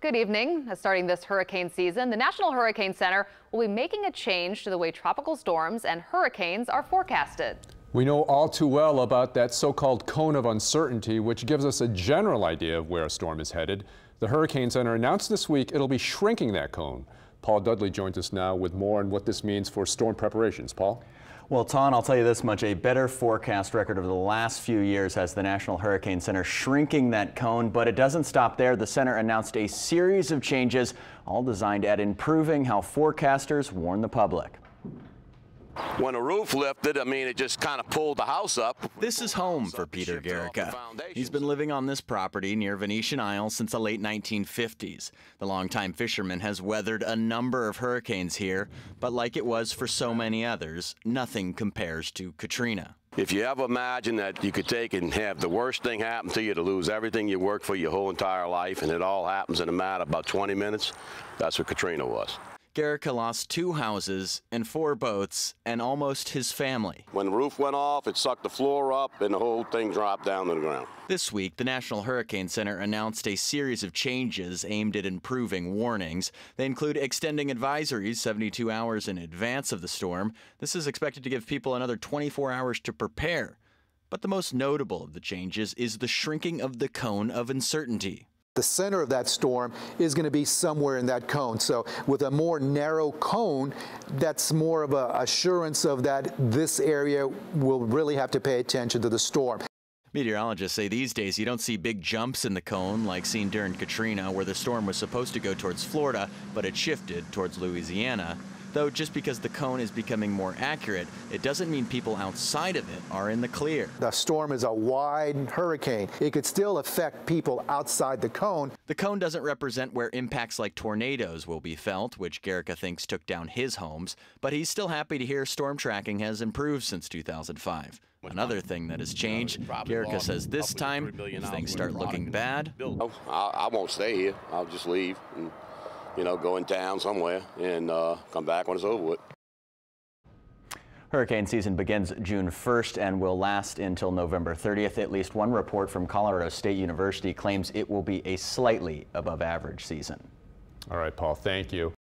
Good evening. Starting this hurricane season, the National Hurricane Center will be making a change to the way tropical storms and hurricanes are forecasted. We know all too well about that so-called cone of uncertainty, which gives us a general idea of where a storm is headed. The Hurricane Center announced this week it'll be shrinking that cone. Paul Dudley joins us now with more on what this means for storm preparations. Paul? Well, Ton, I'll tell you this much, a better forecast record over the last few years has the National Hurricane Center shrinking that cone, but it doesn't stop there. The center announced a series of changes, all designed at improving how forecasters warn the public. When the roof lifted, it just kind of pulled the house up. This is home for Peter Garrica. He's been living on this property near Venetian Isles since the late 1950s. The longtime fisherman has weathered a number of hurricanes here, but like it was for so many others, nothing compares to Katrina. If you ever imagine that you could take and have the worst thing happen to you, to lose everything you worked for your whole entire life, and it all happens in a matter of about 20 minutes, that's what Katrina was. Garrica lost 2 houses and 4 boats and almost his family. When the roof went off, it sucked the floor up and the whole thing dropped down to the ground. This week, the National Hurricane Center announced a series of changes aimed at improving warnings. They include extending advisories 72 hours in advance of the storm. This is expected to give people another 24 hours to prepare. But the most notable of the changes is the shrinking of the cone of uncertainty. The center of that storm is going to be somewhere in that cone. So with a more narrow cone, that's more of an assurance of that this area will really have to pay attention to the storm. Meteorologists say these days you don't see big jumps in the cone like seen during Katrina, where the storm was supposed to go towards Florida, but it shifted towards Louisiana. Though just because the cone is becoming more accurate, it doesn't mean people outside of it are in the clear. The storm is a wide hurricane. It could still affect people outside the cone. The cone doesn't represent where impacts like tornadoes will be felt, which Garrica thinks took down his homes, but he's still happy to hear storm tracking has improved since 2005. Another thing that has changed, Garrica says this time, if things start looking bad, I won't stay here. I'll just leave and, go in town somewhere and come back when it's over with. Hurricane season begins June 1st and will last until November 30th. At least one report from Colorado State University claims it will be a slightly above average season. All right, Paul, thank you.